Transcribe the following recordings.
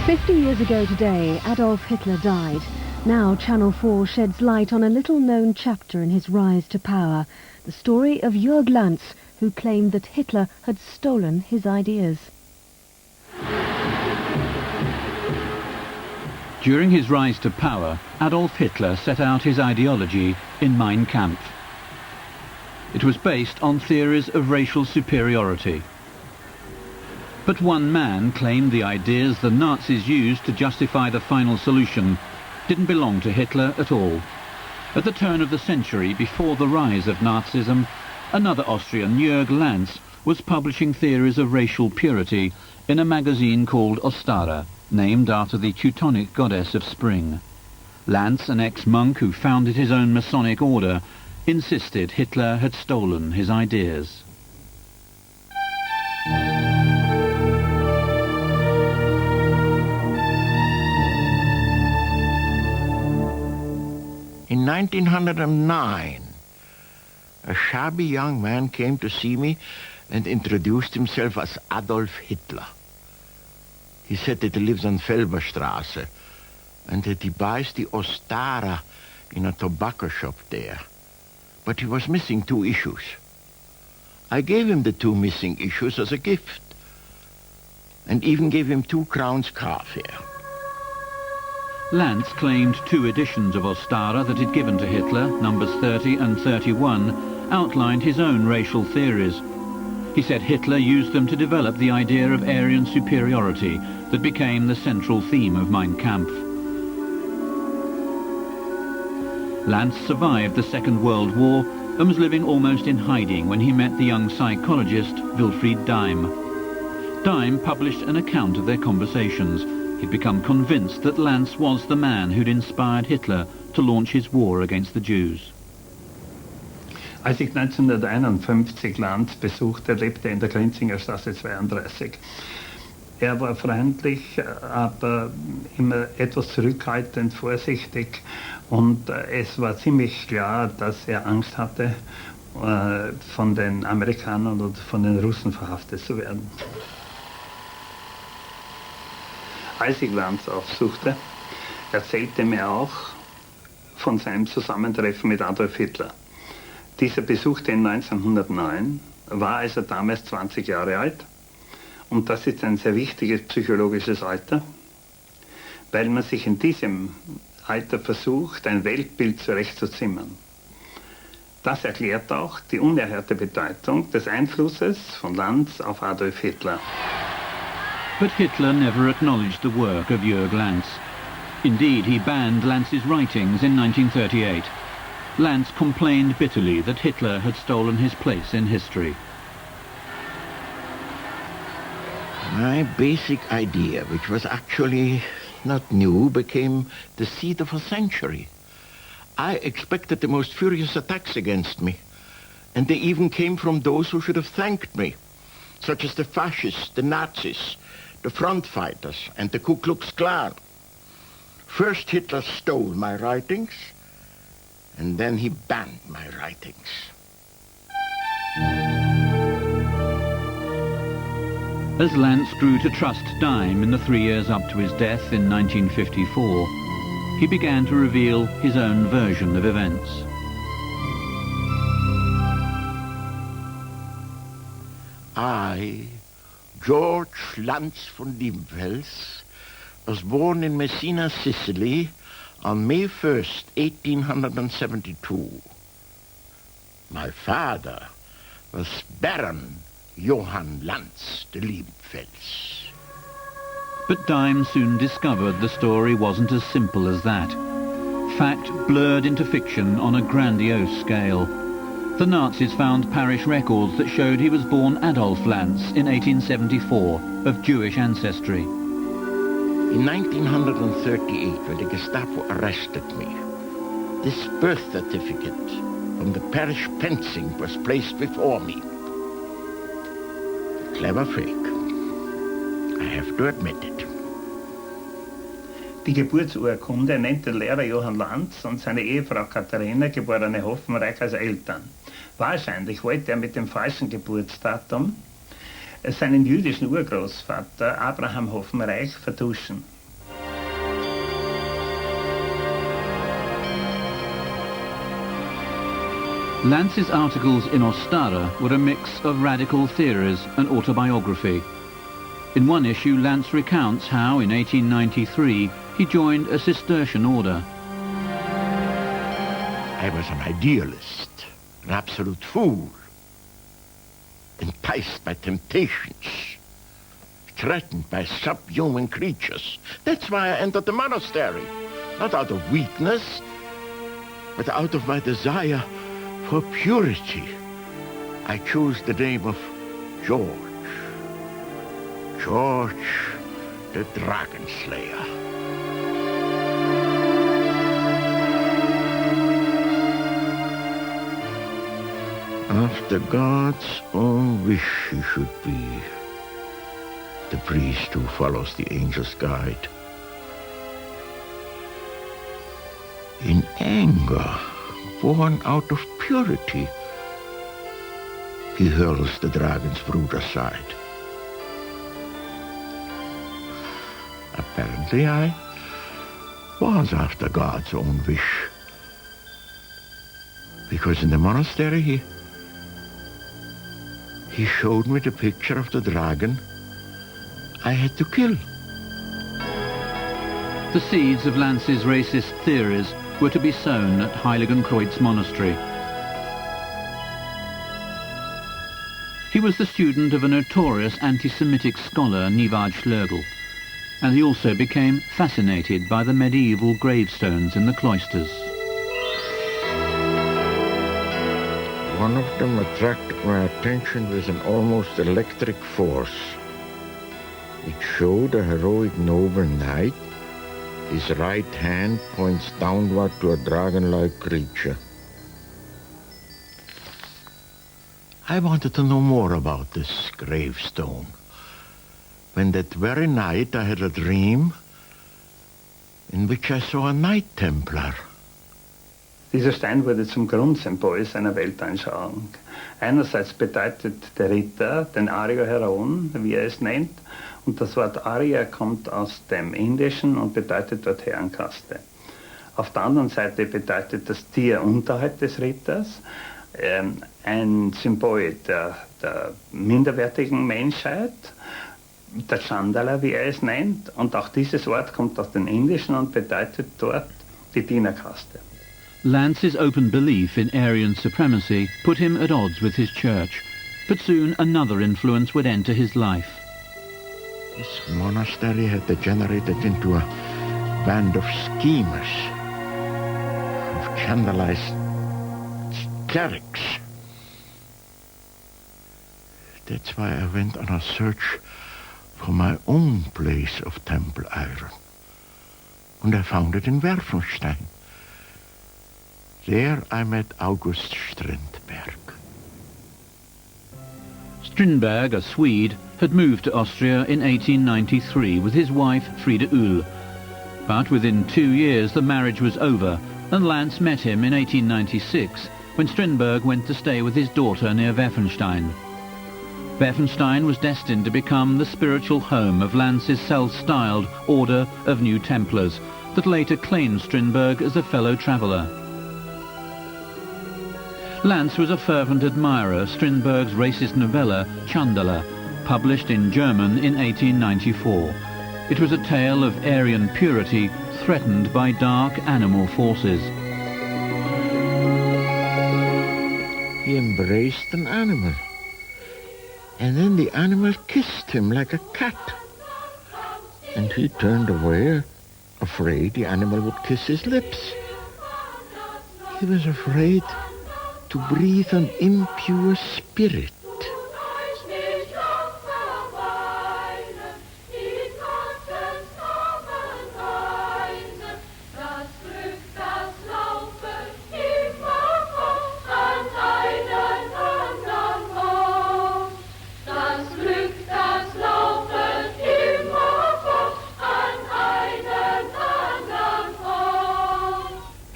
50 years ago today, Adolf Hitler died. Now Channel 4 sheds light on a little-known chapter in his rise to power, the story of Leon Lanz, who claimed that Hitler had stolen his ideas. During his rise to power, Adolf Hitler set out his ideology in Mein Kampf. It was based on theories of racial superiority. But one man claimed the ideas the Nazis used to justify the final solution didn't belong to Hitler at all. At the turn of the century, before the rise of Nazism, another Austrian, Leon Lanz, was publishing theories of racial purity in a magazine called Ostara, named after the Teutonic goddess of spring. Lanz, an ex-monk who founded his own Masonic order, insisted Hitler had stolen his ideas. In 1909, a shabby young man came to see me and introduced himself as Adolf Hitler. He said that he lives on Felberstrasse and that he buys the Ostara in a tobacco shop there. But he was missing 2 issues. I gave him the 2 missing issues as a gift and even gave him 2 crowns car fare. Lanz claimed 2 editions of Ostara that he'd given to Hitler, numbers 30 and 31, outlined his own racial theories. He said Hitler used them to develop the idea of Aryan superiority that became the central theme of Mein Kampf. Lanz survived the Second World War and was living almost in hiding when he met the young psychologist Wilfried Daim. Daim published an account of their conversations. He'd become convinced that Lanz was the man who'd inspired Hitler to launch his war against the Jews. Als ich 1951 Lanz besuchte, lebte er in der Grinzingerstraße 32. Er war freundlich, aber immer etwas zurückhaltend, vorsichtig, und es war ziemlich klar, dass er Angst hatte, von den Amerikanern oder von den Russen verhaftet zu werden. Als ich Lanz aufsuchte, erzählte mir auch von seinem Zusammentreffen mit Adolf Hitler. Dieser besuchte ihn 1909, war also damals 20 Jahre alt. Und das ist ein sehr wichtiges psychologisches Alter, weil man sich in diesem Alter versucht, ein Weltbild zurechtzuzimmern. Das erklärt auch die unerhörte Bedeutung des Einflusses von Lanz auf Adolf Hitler. But Hitler never acknowledged the work of Leon Lanz. Indeed, he banned Lanz's writings in 1938. Lanz complained bitterly that Hitler had stolen his place in history. My basic idea, which was actually not new, became the seed of a century. I expected the most furious attacks against me, and they even came from those who should have thanked me, such as the fascists, the Nazis, the front fighters, and the Ku Klux Klan. First Hitler stole my writings, and then he banned my writings. As Lanz grew to trust Daim in the 3 years up to his death in 1954, he began to reveal his own version of events. I, George Lanz von Liebenfels, was born in Messina, Sicily, on May 1st, 1872. My father was Baron Johann Lanz de Liebenfels. But Daim soon discovered the story wasn't as simple as that. Fact blurred into fiction on a grandiose scale. The Nazis found parish records that showed he was born Adolf Lanz in 1874, of Jewish ancestry. In 1938, when the Gestapo arrested me, this birth certificate from the parish fencing was placed before me. Clever fake. I have to admit it. Die Geburtsurkunde nennt der Lehrer Johann Lanz und seine Ehefrau Katharina, geborene Hoffenreich, als Eltern. Wahrscheinlich wollte er mit dem falschen Geburtsdatum seinen jüdischen Urgroßvater Abraham Hoffenreich vertuschen. Lanz's articles in Ostara were a mix of radical theories and autobiography. In one issue, Lanz recounts how, in 1893, he joined a Cistercian order. I was an idealist, an absolute fool, enticed by temptations, threatened by subhuman creatures. That's why I entered the monastery, not out of weakness, but out of my desire for purity. I chose the name of George. George the Dragon Slayer. After God's own wish, he should be the priest who follows the angel's guide. In anger, born out of purity, he hurls the dragon's brood aside. Apparently, I was after God's own wish, because in the monastery he showed me the picture of the dragon I had to kill. The seeds of Lanz's racist theories were to be sown at Heiligenkreuz Monastery. He was the student of a notorious anti-Semitic scholar, Nivad Schlegel, and he also became fascinated by the medieval gravestones in the cloisters. One of them attracted my attention with an almost electric force. It showed a heroic noble knight. His right hand points downward to a dragon-like creature. I wanted to know more about this gravestone. When that very night I had a dream in which I saw a Knight Templar. Dieser Stein wurde zum Grundsymbol seiner Weltanschauung. Einerseits bedeutet der Ritter den Aryo-Heron, wie er es nennt, und das Wort Arya kommt aus dem Indischen und bedeutet dort Herrenkaste. Auf der anderen Seite bedeutet das Tier unterhalb des Ritters, ein Symbol der minderwertigen Menschheit, der Chandala, wie er es nennt, und auch dieses Wort kommt aus dem Indischen und bedeutet dort die Dienerkaste. Lanz's open belief in Aryan supremacy put him at odds with his church, but soon another influence would enter his life. This monastery had degenerated into a band of schemers, of scandalized clerics. That's why I went on a search for my own place of temple iron. And I found it in Werfenstein. There I met August Strindberg. Strindberg, a Swede, had moved to Austria in 1893 with his wife Frida Uhl. But within 2 years the marriage was over, and Lanz met him in 1896 when Strindberg went to stay with his daughter near Werfenstein. Werfenstein was destined to become the spiritual home of Lanz's self-styled Order of New Templars that later claimed Strindberg as a fellow traveller. Lanz was a fervent admirer of Strindberg's racist novella Chandala, published in German in 1894. It was a tale of Aryan purity threatened by dark animal forces. He embraced an animal, and then the animal kissed him like a cat. And he turned away, afraid the animal would kiss his lips. He was afraid to breathe an impure spirit.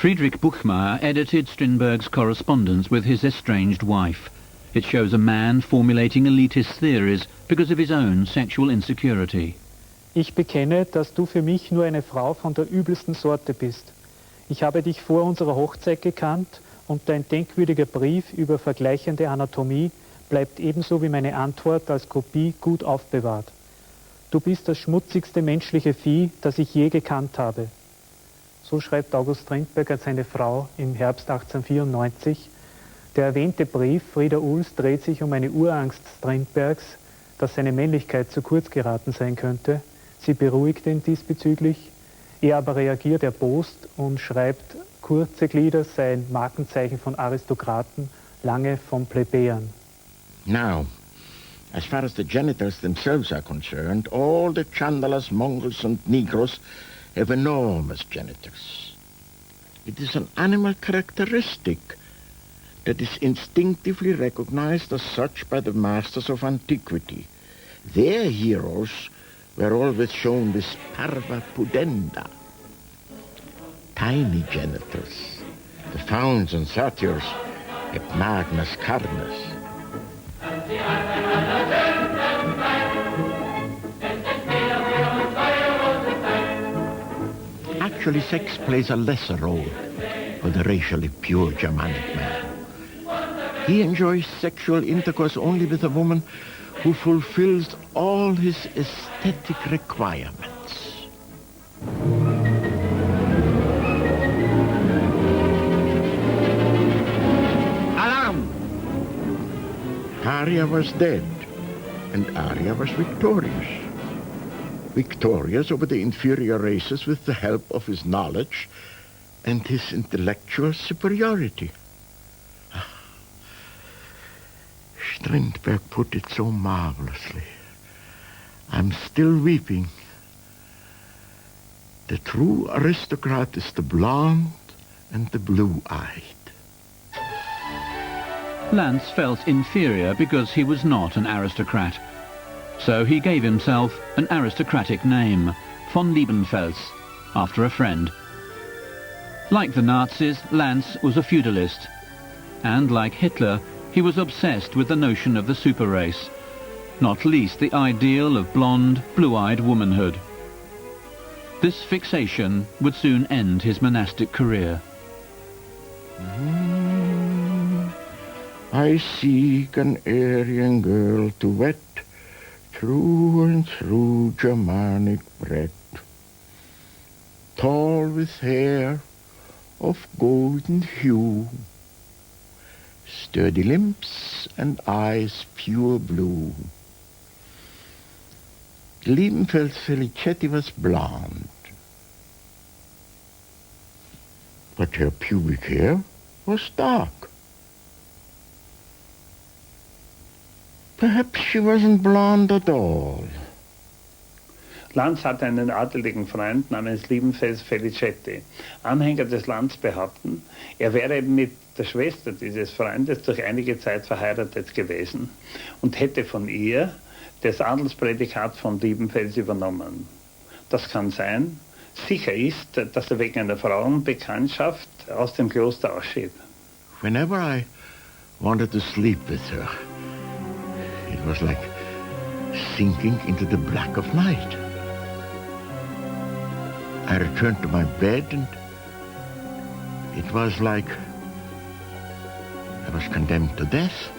Friedrich Buchmayer edited Strindberg's correspondence with his estranged wife. It shows a man formulating elitist theories because of his own sexual insecurity. Ich bekenne, dass du für mich nur eine Frau von der übelsten Sorte bist. Ich habe dich vor unserer Hochzeit gekannt Und dein denkwürdiger Brief über vergleichende Anatomie bleibt ebenso wie meine Antwort als Kopie gut aufbewahrt. Du bist das schmutzigste menschliche Vieh, das ich je gekannt habe. So schreibt August Strindberg an seine Frau im Herbst 1894. Der erwähnte Brief Frieda Uhls dreht sich um eine Urangst Strindbergs, dass seine Männlichkeit zu kurz geraten sein könnte. Sie beruhigt ihn diesbezüglich. Er aber reagiert erbost und schreibt, kurze Glieder seien Markenzeichen von Aristokraten, lange von Plebejern. Now, as far as the genitals themselves are concerned, all the Chandalas, Mongols and Negroes have enormous genitals. It is an animal characteristic that is instinctively recognized as such by the masters of antiquity. Their heroes were always shown with parva pudenda, tiny genitals. The fauns and satyrs had magnas carnes. Actually, sex plays a lesser role for the racially pure Germanic man. He enjoys sexual intercourse only with a woman who fulfills all his aesthetic requirements. Alarm! Arya was dead, and Arya was victorious. Victorious over the inferior races with the help of his knowledge and his intellectual superiority. Strindberg put it so marvelously. I'm still weeping. The true aristocrat is the blonde and the blue-eyed. Lanz felt inferior because he was not an aristocrat. So he gave himself an aristocratic name, von Liebenfels, after a friend. Like the Nazis, Lanz was a feudalist. And like Hitler, he was obsessed with the notion of the super race, not least the ideal of blonde, blue-eyed womanhood. This fixation would soon end his monastic career. I seek an Aryan girl to wed, through and through Germanic bred, tall with hair of golden hue, sturdy limbs and eyes pure blue. Liebenfels Felicetti was blonde, but her pubic hair was dark. Perhaps she wasn't blonde at all. Lanz hatte einen adeligen Freund namens Liebenfels Felicetti. Anhänger des Lanz behaupten, er wäre eben mit der Schwester dieses Freundes durch einige Zeit verheiratet gewesen und hätte von ihr das Adelsprädikat von Liebenfels übernommen. Das kann sein. Sicher ist, dass er wegen einer Frauenbekanntschaft aus dem Kloster ausschied. Whenever I wanted to sleep with her, it was like sinking into the black of night. I returned to my bed and it was like I was condemned to death.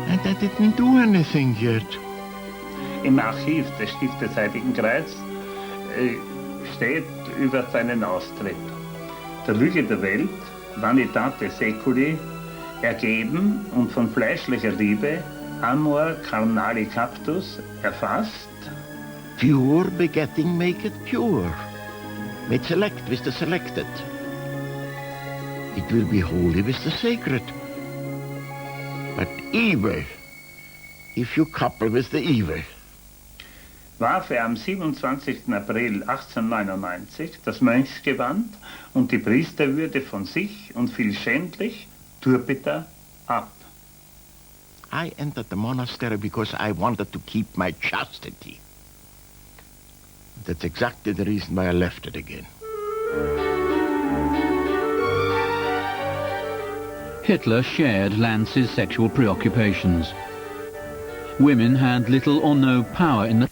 And I didn't do anything yet. Im Archiv des Stiftes Heiligenkreuz steht über seinen Austritt: der Lüge der Welt, Vanitate Seculi, ergeben und von fleischlicher Liebe, Amor carnali captus, erfasst. Pure begetting make it pure. Made select with the selected. It will be holy with the sacred. But evil, if you couple with the evil. Warf er am 27. April 1899 das Mönchsgewand und die Priesterwürde von sich und fiel schändlich, Turpiter, ab. I entered the monastery because I wanted to keep my chastity. That's exactly the reason why I left it again. Hitler shared Lanz's sexual preoccupations. Women had little or no power in the